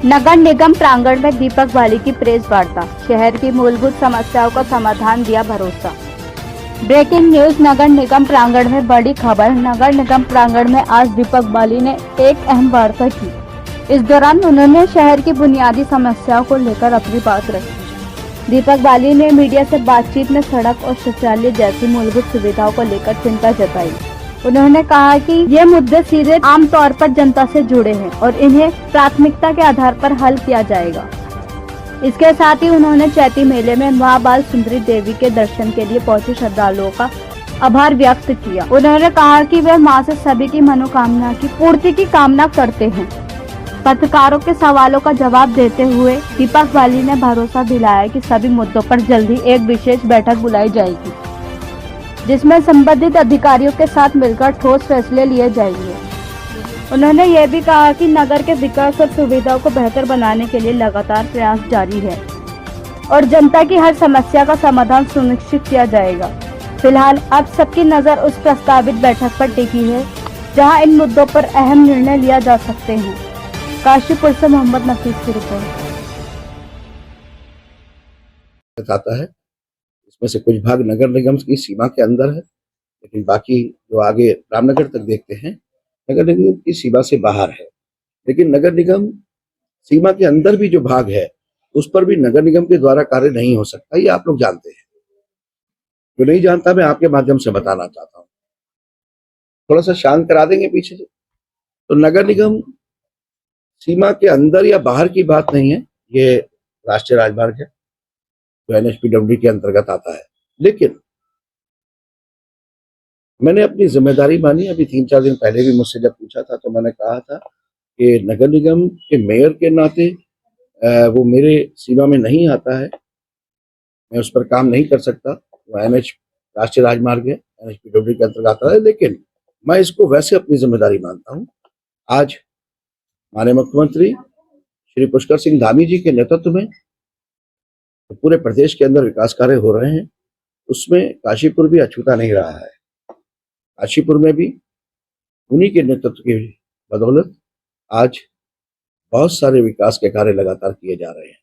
नगर निगम प्रांगण में दीपक बाली की प्रेस वार्ता। शहर की मूलभूत समस्याओं का समाधान दिया भरोसा। Breaking news. नगर निगम प्रांगण में बड़ी खबर। नगर निगम प्रांगण में आज दीपक बाली ने एक अहम वार्ता की। इस दौरान उन्होंने शहर की बुनियादी समस्याओं को लेकर अपनी बात रखी। दीपक बाली ने मीडिया से बातचीत में सड़क और शौचालय जैसी मूलभूत सुविधाओं को लेकर चिंता जताई। उन्होंने कहा कि ये मुद्दे सीधे आम तौर पर जनता से जुड़े हैं और इन्हें प्राथमिकता के आधार पर हल किया जाएगा। इसके साथ ही उन्होंने चैती मेले में महाबाल सुंदरी देवी के दर्शन के लिए पहुंचे श्रद्धालुओं का आभार व्यक्त किया। उन्होंने कहा कि वे मां से सभी की मनोकामना की पूर्ति की कामना करते हैं। पत्रकारों के सवालों का जवाब देते हुए दीपक बाली ने भरोसा दिलाया कि सभी मुद्दों पर जल्दी एक विशेष बैठक बुलाई जाएगी, जिसमें संबंधित अधिकारियों के साथ मिलकर ठोस फैसले लिए जाएंगे। उन्होंने ये भी कहा कि नगर के विकास और सुविधाओं को बेहतर बनाने के लिए लगातार प्रयास जारी है और जनता की हर समस्या का समाधान सुनिश्चित किया जाएगा। फिलहाल अब सबकी नजर उस प्रस्तावित बैठक पर टिकी है, जहां इन मुद्दों पर अहम निर्णय लिया जा सकते हैं। काशीपुर से मोहम्मद नफीस की रिपोर्ट। आता है इसमें से कुछ भाग नगर निगम की सीमा के अंदर है, लेकिन बाकी जो आगे रामनगर तक देखते हैं नगर निगम की सीमा से बाहर है। लेकिन नगर निगम सीमा के अंदर भी जो भाग है उस पर भी नगर निगम के द्वारा कार्य नहीं हो सकता, ये आप लोग जानते हैं। जो नहीं जानता मैं आपके माध्यम से बताना चाहता हूँ। थोड़ा सा शांत करा देंगे पीछे से। तो नगर निगम सीमा के अंदर या बाहर की बात नहीं है, ये राष्ट्रीय राजमार्ग है जो NHPWD के अंतर्गत आता है। लेकिन मैंने अपनी जिम्मेदारी मानी। अभी 3-4 दिन पहले भी मुझसे जब पूछा था तो मैंने कहा था कि नगर निगम के मेयर के नाते वो मेरे सीमा में नहीं आता है, मैं उस पर काम नहीं कर सकता। वो NH राष्ट्रीय राजमार्ग है, NHPWD के अंतर्गत आता है, लेकिन मैं इसको वैसे अपनी जिम्मेदारी मानता हूँ। आज माननीय मुख्यमंत्री श्री पुष्कर सिंह धामी जी के नेतृत्व में तो पूरे प्रदेश के अंदर विकास कार्य हो रहे हैं, उसमें काशीपुर भी अछूता नहीं रहा है। काशीपुर में भी उन्हीं के नेतृत्व की बदौलत आज बहुत सारे विकास के कार्य लगातार किए जा रहे हैं।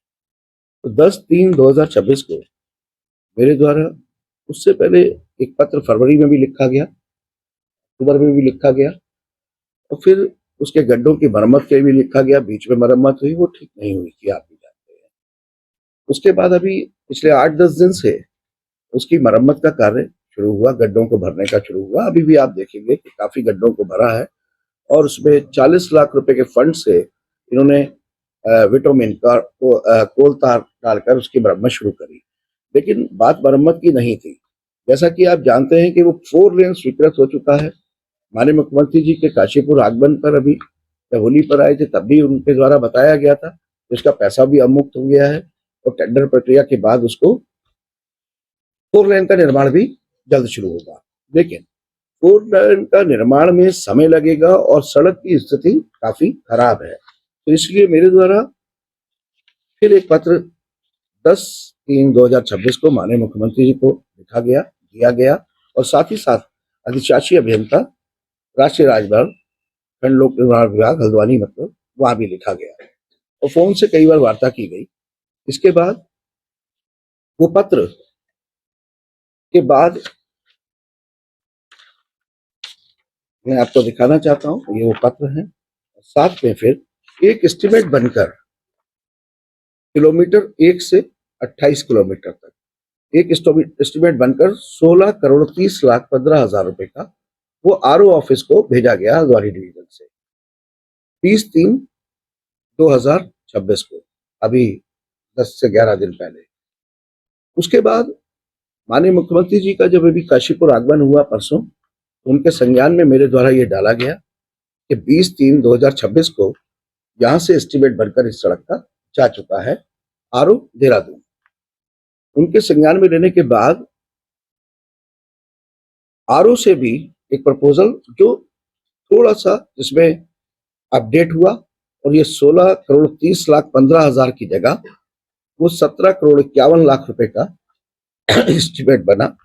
तो 10/3/2026 को मेरे द्वारा उससे पहले एक पत्र फरवरी में भी लिखा गया, अक्टूबर में भी लिखा गया और फिर उसके गड्ढों की मरम्मत के भी लिखा गया। बीच में मरम्मत हुई, वो ठीक नहीं हुई थी, आप भी जानते हैं। उसके बाद अभी पिछले 8-10 दिन से उसकी मरम्मत का कार्य शुरू हुआ, गड्ढों को भरने का शुरू हुआ। अभी भी आप देखेंगे कि काफी गड्ढों को भरा है और उसमें 40 लाख रुपए के फंड से इन्होंने विटामिन का कोल तार डालकर उसकी मरम्मत शुरू करी। लेकिन बात मरम्मत की नहीं थी। जैसा कि आप जानते हैं कि वो 4 लेन स्वीकृत हो चुका है। माननीय मुख्यमंत्री जी के काशीपुर आगमन पर अभी जब होली पर आए थे तब भी उनके द्वारा बताया गया था इसका पैसा भी अवमुक्त हो गया है और टेंडर प्रक्रिया के बाद उसको 4 लेन का निर्माण भी जल्द शुरू होगा। लेकिन 4 लेन का निर्माण में समय लगेगा और सड़क की स्थिति काफी खराब है। तो इसलिए मेरे द्वारा फिर एक पत्र 10/3/2026 को माननीय मुख्यमंत्री जी को लिखा गया, दिया गया और साथ ही साथ अधिशासी अभियंता राष्ट्रीय राजमार्ग खंड लोक निर्माण विभाग हल्द्वानी मतलब वहां भी लिखा गया और फोन से कई बार वार्ता की गई। इसके बाद वो पत्र के बाद मैं आपको दिखाना चाहता हूं, ये वो पत्र है। साथ में फिर एक एस्टिमेट बनकर किलोमीटर 1 से 28 किलोमीटर तक एक एस्टिमेट बनकर 16,30,15,000 रुपए का वो RO ऑफिस को भेजा गया हल्द्वानी डिवीजन से 20/3/2026 को, अभी 10 से 11 दिन पहले। उसके बाद माननीय मुख्यमंत्री जी का जब अभी काशीपुर आगमन हुआ परसों, उनके संज्ञान में मेरे द्वारा ये डाला गया कि 20/3/2026 को यहां से एस्टिमेट बनकर इस सड़क का जा चुका है RO देहरादून। उनके संज्ञान में लेने के बाद RO से भी एक प्रपोजल जो थोड़ा सा इसमें अपडेट हुआ और ये 16,30,15,000 की जगह वो 17,51,00,000 रुपए का एस्टिमेट बना।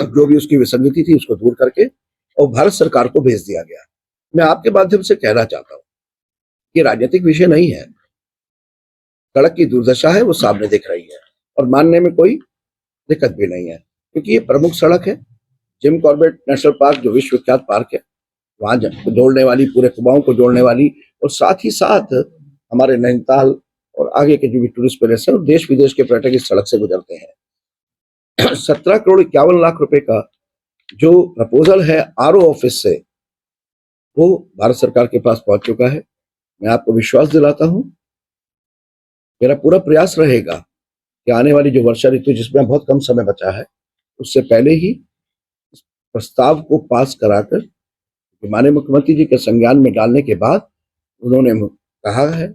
जो भी उसकी विसंगति थी उसको दूर करके और भारत सरकार को भेज दिया गया। मैं आपके माध्यम से कहना चाहता हूं ये राजनीतिक विषय नहीं है। सड़क की दुर्दशा है वो सामने दिख रही है और मानने में कोई दिक्कत भी नहीं है, क्योंकि ये प्रमुख सड़क है। जिम कॉर्बेट नेशनल पार्क जो विश्व विख्यात पार्क है, वहां जोड़ने वाली, पूरे कुमाऊं को जोड़ने वाली, और साथ ही साथ हमारे नैनीताल और आगे के जो भी टूरिस्ट प्लेस है और देश विदेश के पर्यटक इस सड़क से गुजरते हैं। 17 करोड़ 51 लाख रुपए का जो प्रपोजल है आरओ ऑफिस से, वो भारत सरकार के पास पहुंच चुका है। मैं आपको विश्वास दिलाता हूं, मेरा पूरा प्रयास रहेगा कि आने वाली जो वर्षा ऋतु, जिसमें बहुत कम समय बचा है, उससे पहले ही इस प्रस्ताव को पास कराकर माननीय मुख्यमंत्री जी के संज्ञान में डालने के बाद उन्होंने कहा है,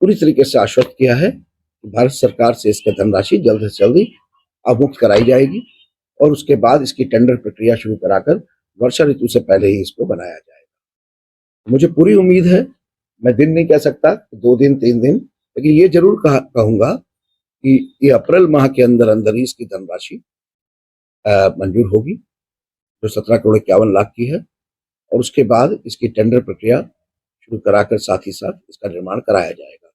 पूरी तरीके से आश्वस्त किया है कि भारत सरकार से इसका धनराशि जल्द से जल्द अवमुक्त कराई जाएगी और उसके बाद इसकी टेंडर प्रक्रिया शुरू कराकर वर्षा ऋतु से पहले ही इसको बनाया जाएगा। मुझे पूरी उम्मीद है, मैं दिन नहीं कह सकता, 2 दिन 3 दिन, लेकिन ये जरूर कहूंगा कि ये अप्रैल माह के अंदर अंदर ही इसकी धनराशि मंजूर होगी, जो 17 करोड़ 51 लाख की है, और उसके बाद इसकी टेंडर प्रक्रिया शुरू कराकर साथ ही साथ इसका निर्माण कराया जाएगा।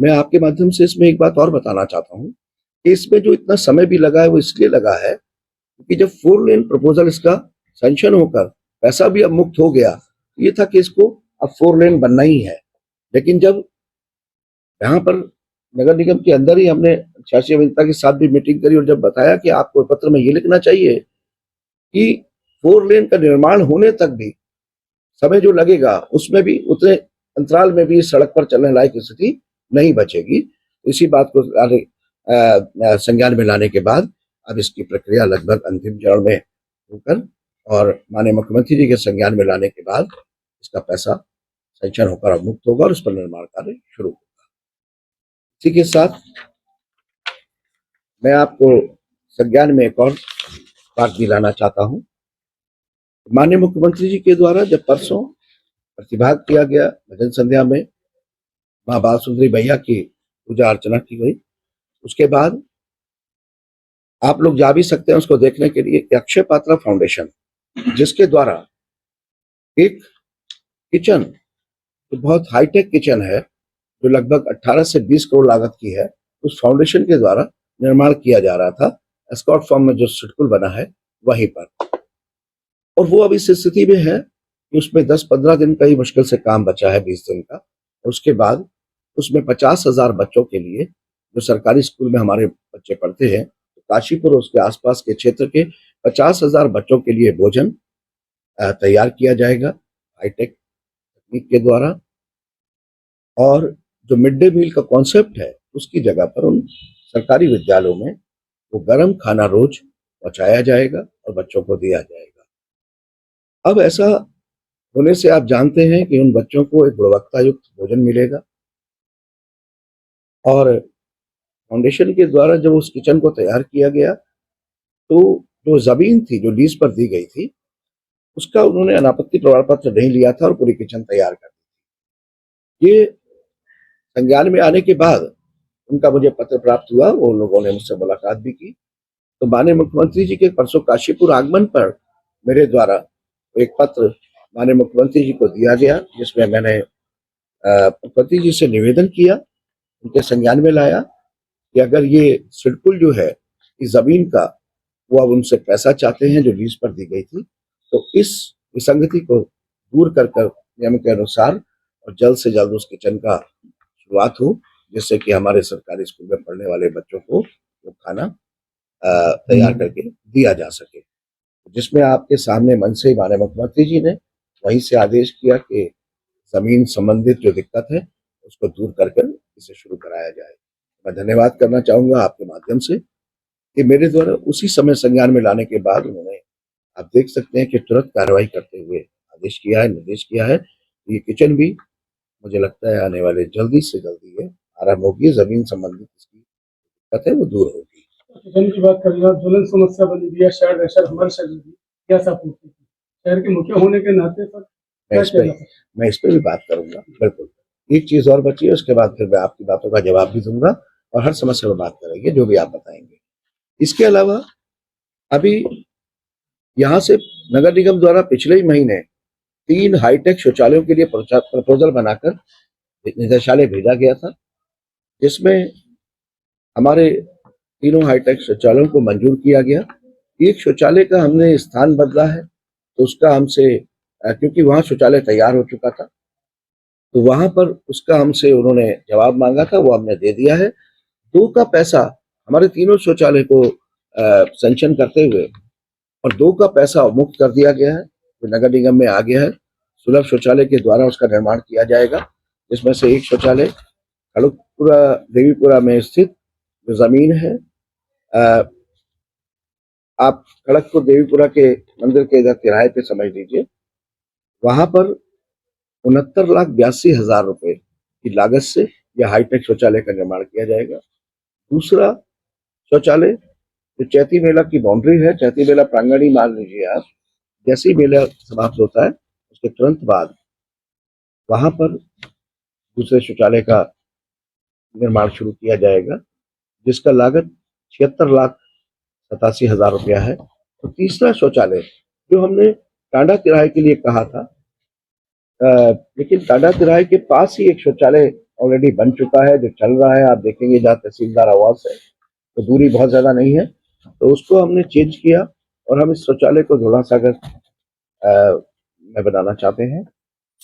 मैं आपके माध्यम से इसमें एक बात और बताना चाहता हूँ कि इसमें जो इतना समय भी लगा है वो इसलिए लगा है क्योंकि जब 4 लेन प्रपोजल इसका सैंक्शन होकर पैसा भी अब मुक्त हो गया, ये था कि इसको अब 4 लेन बनना ही है। लेकिन जब यहाँ पर नगर निगम के अंदर ही हमने शासी अभियंता के साथ भी मीटिंग करी और जब बताया कि आपको पत्र में ये लिखना चाहिए कि 4 लेन का निर्माण होने तक भी समय जो लगेगा उसमें भी उतने अंतराल में भी सड़क पर चलने लायक स्थिति नहीं बचेगी। इसी बात को संज्ञान में लाने के बाद अब इसकी प्रक्रिया लगभग अंतिम चरण में होकर और माननीय मुख्यमंत्री जी के संज्ञान में लाने के बाद इसका पैसा सैंक्शन होकर अब मुक्त होगा और उस पर निर्माण कार्य शुरू होगा। इसी के साथ मैं आपको संज्ञान में एक और बात दिलाना चाहता हूं। माननीय मुख्यमंत्री जी के द्वारा जब परसों प्रतिभाग किया गया भजन संध्या में, माँ बाल सुंदरी मैया की पूजा अर्चना की गई, उसके बाद आप लोग जा भी सकते हैं उसको देखने के लिए, अक्षय पात्रा फाउंडेशन, जिसके द्वारा एक किचन, जो बहुत हाईटेक किचन है, जो लगभग 18 से 20 करोड़ लागत की है, उस फाउंडेशन के द्वारा निर्माण किया जा रहा था। एस्कॉर्ट फॉर्म में जो सिडकुल बना है वहीं पर, और वो अब इस स्थिति में है कि उसमें 10-15 दिन का ही मुश्किल से काम बचा है, 20 दिन का, और उसके बाद उसमें 50,000 बच्चों के लिए, जो सरकारी स्कूल में हमारे बच्चे पढ़ते हैं, तो काशीपुर और उसके आसपास के क्षेत्र के 50,000 बच्चों के लिए भोजन तैयार किया जाएगा हाईटेक तकनीक के द्वारा। और जो मिड डे मील का कॉन्सेप्ट है, उसकी जगह पर उन सरकारी विद्यालयों में वो गर्म खाना रोज पहुंचाया जाएगा और बच्चों को दिया जाएगा। अब ऐसा होने से आप जानते हैं कि उन बच्चों को एक गुणवत्ता युक्त भोजन मिलेगा, और फाउंडेशन के द्वारा जब उस किचन को तैयार किया गया तो जो जमीन थी जो लीज पर दी गई थी, उसका उन्होंने अनापत्ति प्रमाण पत्र नहीं लिया था और पूरी किचन तैयार कर दी। ये संज्ञान में आने के बाद उनका मुझे पत्र प्राप्त हुआ, वो लोगों ने मुझसे मुलाकात भी की, तो माननीय मुख्यमंत्री जी के परसों काशीपुर आगमन पर मेरे द्वारा एक पत्र माननीय मुख्यमंत्री जी को दिया गया, जिसमें मैंने मुख्यमंत्री जी से निवेदन किया, उनके संज्ञान में लाया कि अगर ये सिडकुल जो है इस जमीन का, वो अब उनसे पैसा चाहते हैं जो लीज पर दी गई थी, तो इस विसंगति को दूर कर नियम के अनुसार और जल्द से जल्द उस किचन का शुरुआत हो, जिससे कि हमारे सरकारी स्कूल में पढ़ने वाले बच्चों को वो खाना तैयार करके दिया जा सके, जिसमें आपके सामने मन से ही माननीय मुख्यमंत्री जी ने वहीं से आदेश किया कि जमीन संबंधित जो दिक्कत है उसको दूर कर इसे शुरू कराया जाए। मैं धन्यवाद करना चाहूंगा आपके माध्यम से कि मेरे द्वारा उसी समय संज्ञान में लाने के बाद उन्होंने, आप देख सकते हैं कि तुरंत कार्रवाई करते हुए आदेश किया है, निर्देश किया है। ये किचन भी मुझे लगता है आने वाले जल्दी से जल्दी ये आरंभ होगी, जमीन संबंधित इसकी दिक्कत है वो दूर होगी। किचन की बात करें, ज्वलन समस्या बनी हुई है शहर हमारे शहर में, क्या सब शहर के मुखिया होने के नाते सर मैं इस पर भी बात करूंगा। बिल्कुल, एक चीज और बची है, उसके बाद फिर मैं आपकी बातों का जवाब भी दूंगा और हर समस्या पर बात करेंगे जो भी आप बताएंगे। इसके अलावा अभी यहाँ से नगर निगम द्वारा पिछले ही महीने 3 हाईटेक शौचालयों के लिए प्रपोजल बनाकर निदेशालय भेजा गया था, जिसमें हमारे तीनों हाईटेक शौचालयों को मंजूर किया गया। एक शौचालय का हमने स्थान बदला है, तो उसका हमसे क्योंकि वहाँ शौचालय तैयार हो चुका था, तो वहां पर उसका हमसे उन्होंने जवाब मांगा था, वो हमने दे दिया है। 2 का पैसा हमारे तीनों शौचालय को सैंक्शन करते हुए और 2 का पैसा मुक्त कर दिया गया है, जो नगर निगम में आ गया है। सुलभ शौचालय के द्वारा उसका निर्माण किया जाएगा, जिसमें से एक शौचालय खड़गपुरा देवीपुरा में स्थित जो जमीन है, आप खड़गपुर देवीपुरा के मंदिर के इधर तिराहे पे समझ लीजिए, वहां पर 69,82,000 रुपए की लागत से यह हाईटेक शौचालय का निर्माण किया जाएगा। दूसरा शौचालय जो चैती मेला की बाउंड्री है, चैती मेला प्रांगण ही मान लीजिए आप, जैसे ही मेला समाप्त होता है उसके तुरंत बाद वहां पर दूसरे शौचालय का निर्माण शुरू किया जाएगा, जिसका लागत 76,87,000 रुपया है। तो तीसरा शौचालय जो हमने टांडा तिराहे के लिए कहा था, लेकिन टांडा तिराहे के पास ही एक शौचालय ऑलरेडी बन चुका है जो चल रहा है, आप देखेंगे जहाँ तहसीलदार आवास है, तो दूरी बहुत ज्यादा नहीं है, तो उसको हमने चेंज किया और हम इस शौचालय को धोला सागर में बनाना चाहते हैं।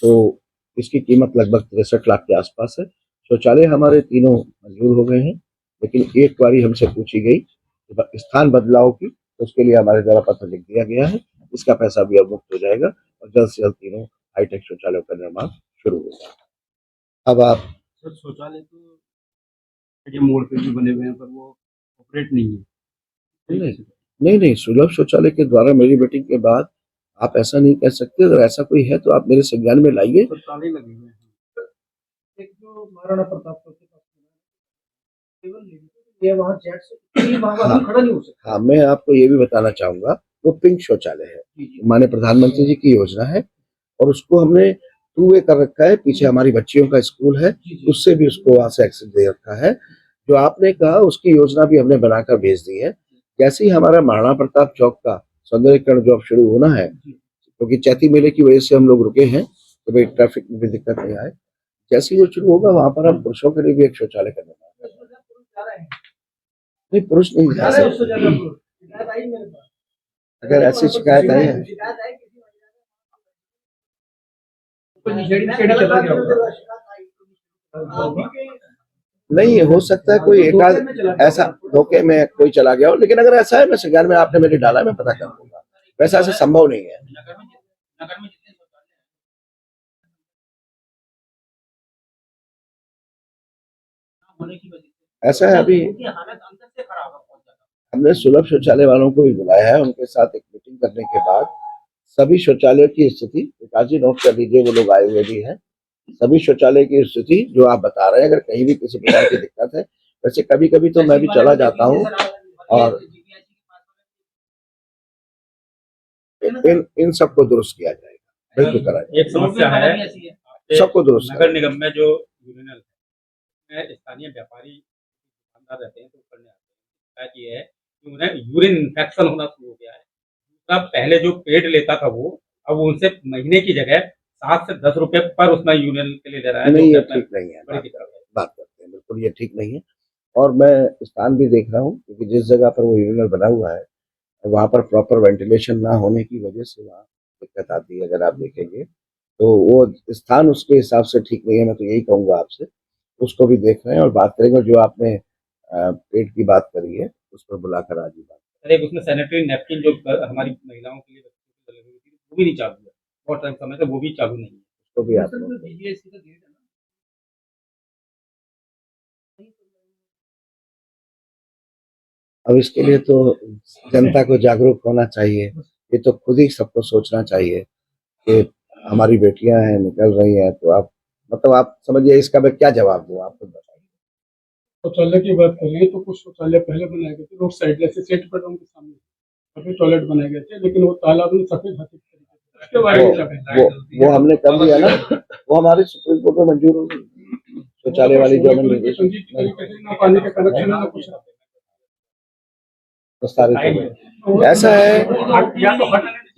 तो इसकी कीमत लगभग 63 लाख के आसपास है। शौचालय हमारे तीनों मंजूर हो गए हैं, लेकिन एक बारी हमसे पूछी गई स्थान बदलाव की, तो उसके लिए हमारे द्वारा पत्र लिख दिया गया है। इसका पैसा भी अब मुक्त हो जाएगा और जल्द से जल्द तीनों हाईटेक शौचालयों का निर्माण शुरू होगा। अब आप सर शौचालय तो ये मोड़ पे भी बने हुए हैं पर वो ऑपरेट नहीं है। नहीं, सुलभ शौचालय के द्वारा मेरी मीटिंग के बाद आप ऐसा नहीं कह सकते। अगर ऐसा कोई है तो आप मेरे संज्ञान में लाइए। तो ताले लगे हुए हैं। एक जो महाराणा प्रताप के पास केवल ये वहाँ जेट्स वहाँ खड़ा नहीं हो सकता। हाँ, मैं आपको ये भी बताना चाहूंगा, वो पिंक शौचालय है, माननीय प्रधानमंत्री जी की योजना है और उसको हमने 2 वे कर रखा है। पीछे हमारी बच्चियों का स्कूल है, उससे भी उसको वहां से एक्सेस दे रखा है। जो आपने कहा उसकी योजना भी हमने बनाकर भेज दी है। जैसे ही हमारा महाराणा प्रताप चौक का सौंदर्यीकरण जो अब शुरू होना है, क्योंकि चैती मेले की वजह से हम लोग रुके हैं तो भाई ट्रैफिक में भी दिक्कत नहीं आए, जैसे ही वो शुरू होगा वहां पर हम पुरुषों के लिए भी एक शौचालय का निर्माण करेंगे। नहीं, पुरुष नहीं जा सकते। अगर ऐसी शिकायत आई है, नहीं हो सकता है कोई एक आध ऐसा धोखे में कोई चला गया हो, लेकिन अगर ऐसा है मैं संज्ञान में आपने मेरे डाला मैं पता कर दूंगा। वैसा ऐसा संभव नहीं है। ऐसा है, अभी हमने सुलभ शौचालय वालों को भी बुलाया है, उनके साथ एक मीटिंग करने के बाद सभी शौचालयों की स्थिति विकास जी नोट कर लीजिए, वो लोग आए हुए भी हैं। सभी शौचालय की स्थिति जो आप बता रहे हैं, अगर कहीं भी किसी प्रकार की दिक्कत है, वैसे कभी कभी तो मैं भी चला जाता हूँ और इन सबको दुरुस्त किया जाएगा, बिल्कुल करा जाएगा। एक समस्या है, सबको दुरुस्त नगर निगम में जो यूरिनल है, स्थानीय व्यापारी दुकानदार रहते हैं तो करने आते हैं। शिकायत ये है कि उन्हें यूरिन इन्फेक्शन होना शुरू हो गया है। तब पहले जो पेड लेता था वो अब उनसे महीने की जगह 7 से 10 रुपए पर उसमें यूरिन के लिए ले रहा है। नहीं, ये ठीक नहीं है, बात करते हैं, बिल्कुल ये ठीक नहीं है। और मैं स्थान भी देख रहा हूँ, क्योंकि जिस जगह पर वो यूरिनल बना हुआ है वहां पर प्रॉपर वेंटिलेशन ना होने की वजह से वहाँ दिक्कत आती है। अगर आप देखेंगे तो वो स्थान उसके हिसाब से ठीक नहीं है। मैं तो यही कहूंगा आपसे, उसको भी देख रहे हैं और बात करेंगे। जो आपने पेट की बात करी है उस पर बुलाकर आज ही बात। सर एक उसमें सैनिटरी नैपकिन जो हमारी महिलाओं के लिए वो भी नहीं चालू है, बहुत टाइम समय से वो भी चालू नहीं है। उसको भी आप अब इसके लिए तो जनता को जागरूक होना चाहिए। ये तो खुद ही सबको सोचना चाहिए कि हमारी बेटियां हैं निकल रही हैं, तो आप मतलब आप समझिए इसका मैं क्या जवाब दूं, आप खुद बताइए। शौचालय की बात करिए तो कुछ शौचालय पहले बनाए गए थे रोड साइड, जैसे सेट पेट्रोल के सामने सफेद टॉयलेट बनाए गए थे, लेकिन वो तालाब में सफेद उसके बारे में वो हमने कर दिया ना, वो हमारे सुप्रीम कोर्ट में मंजूर हो गई शौचालय वाली जो हमने पानी का कनेक्शन है ना कुछ प्रस्तावित हो गई। ऐसा है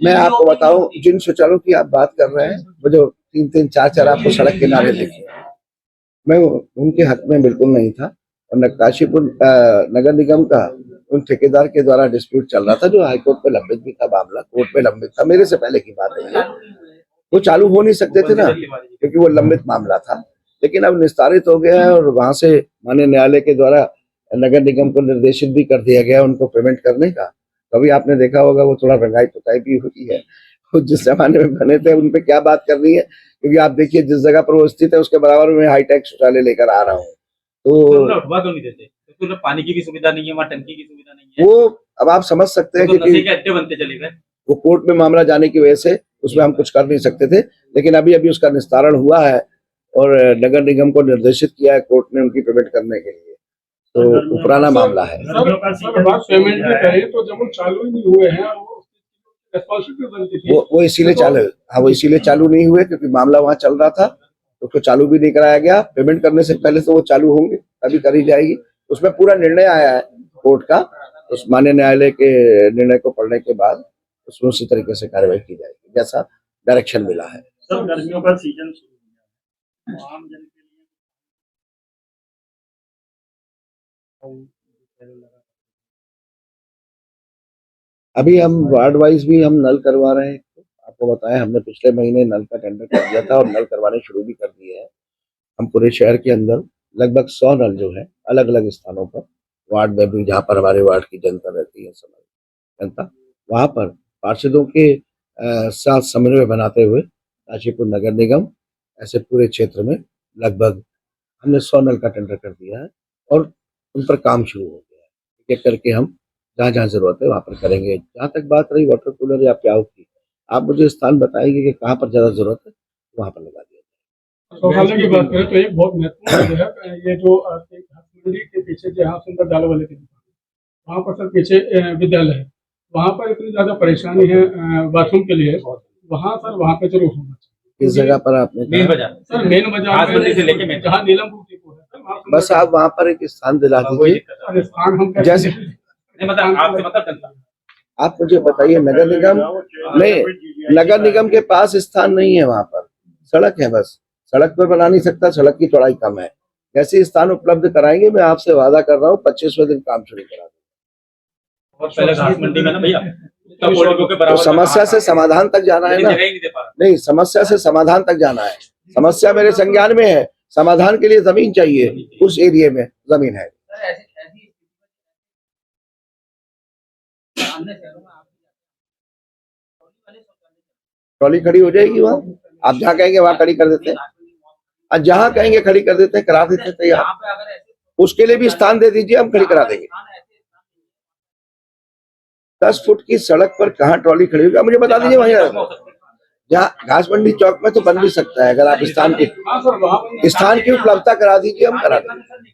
मैं आपको बताऊं, जिन शौचालयों की आप बात कर रहे हैं, वो जो 3-3, 4-4 आपको सड़क किनारे दिखे, मैं उनके हक में बिल्कुल नहीं था। और नक्काशीपुर नगर निगम का उन ठेकेदार के द्वारा डिस्प्यूट चल रहा था, जो हाईकोर्ट पे लंबित भी था, मामला कोर्ट में लंबित था, मेरे से पहले की बात है ये। वो चालू हो नहीं सकते थे ना, क्योंकि वो लंबित मामला था। लेकिन अब निस्तारित हो गया है और वहां से माननीय न्यायालय के द्वारा नगर निगम को निर्देशित भी कर दिया गया उनको पेमेंट करने का। कभी आपने देखा होगा वो थोड़ा रंगाई पुताई भी हुई है, वो जिस जमाने में बने थे उन पे क्या बात करनी है, क्योंकि आप देखिए जिस जगह पर वो स्थित है उसके बराबर में हाईटेक शौचालय लेकर आ रहा हूँ। तो उठवा क्यों नहीं देते? क्योंकि उन्हें पानी की भी सुविधा नहीं है, वहाँ टंकी की सुविधा नहीं है। वो अब आप समझ सकते हैं तो नशे कि के अड्डे बनते चले गए। वो कोर्ट में मामला जाने की वजह से उसमें हम कुछ कर नहीं सकते थे, लेकिन अभी अभी उसका निस्तारण हुआ है और नगर निगम को निर्देशित किया है कोर्ट ने उनकी पेमेंट करने के लिए। तो वो पुराना मामला है। सर बात पेमेंट की करें तो जब वो चालू ही नहीं हुए हैं, रेस्पॉन्सिबिलिटी बनती थी। वो इसीलिए चालू, हाँ वो इसीलिए चालू नहीं हुए क्योंकि मामला वहां चल रहा था, तो उसको चालू भी नहीं कराया गया। पेमेंट करने से पहले तो वो चालू होंगे, तभी करी जाएगी। उसमें पूरा निर्णय आया है कोर्ट का, उस माननीय न्यायालय के निर्णय को पढ़ने के बाद उसमें उसी तरीके से कार्रवाई की जाएगी जैसा डायरेक्शन मिला है। सर गर्मियों का सीजन शुरू हो गया, आम जन के लिए अभी हम वार्ड वाइज भी हम नल करवा रहे हैं। आपको बताएं, हमने पिछले महीने नल का टेंडर कर दिया था और नल करवाने शुरू भी कर दिए हैं। हम पूरे शहर के अंदर लगभग 100 नल जो है अलग अलग स्थानों पर, वार्ड में भी, जहाँ पर हमारे वार्ड की जनता रहती है, जनता, वहां पर पार्षदों के साथ समन्वय बनाते हुए काशीपुर नगर निगम ऐसे पूरे क्षेत्र में लगभग हमने 100 नल का टेंडर कर दिया है और उन पर काम शुरू हो गया है। एक करके हम जहाँ जहाँ जरूरत है वहां पर करेंगे। जहाँ तक बात रही वाटर कूलर या प्याऊ की, आप मुझे स्थान बताएंगे कि कहाँ पर ज्यादा जरूरत है, वहां पर लगा दिया जाए। शौचालय की बात करें तो एक बहुत महत्वपूर्ण जो है, ये जो मंडी के पीछे जहाँ सुंदर दाल वाले की दुकान, वहाँ पर सर पीछे विद्यालय है, वहाँ पर इतनी ज्यादा परेशानी है बाथरूम के लिए, वहाँ सर वहाँ पे जरूर होना चाहिए। इस जगह पर आपने मेन बाजार सर मेन बाजार में से लेके मेन जहाँ नीलमपुर डिपो है सर, बस आप वहां पर एक स्थान दिला दीजिए। सर स्थान हम कैसे जैसे नहीं, मतलब आपसे मतलब आप मुझे बताइए, नगर निगम नहीं, नगर निगम के पास स्थान नहीं है, वहां पर सड़क है, बस सड़क पर बना नहीं सकता, सड़क की चौड़ाई कम है। जैसे स्थान उपलब्ध कराएंगे, मैं आपसे वादा कर रहा हूँ 25वें दिन काम शुरू करा दूंगा। और पहले घास मंडी में ना भैया तो समस्या से समाधान तक जाना है ना, जगह ही नहीं दे पा रहा। नहीं, समस्या से समाधान तक जाना है। समस्या मेरे संज्ञान में है, समाधान के लिए जमीन चाहिए, उस एरिया में जमीन है। ट्रॉली खड़ी हो जाएगी वहाँ, आप जहाँ कहेंगे वहाँ खड़ी कर देते हैं, और जहाँ कहेंगे खड़ी कर देते हैं, करा देते हैं तैयार। उसके लिए भी स्थान दे दीजिए, हम खड़ी करा देंगे। 10 फुट की सड़क पर कहाँ ट्रॉली खड़ी होगी, मुझे बता दीजिए। वहीं जहाँ घास मंडी चौक में तो बन भी सकता है, अगर आप स्थान की उपलब्धता करा दीजिए, हम करा देंगे।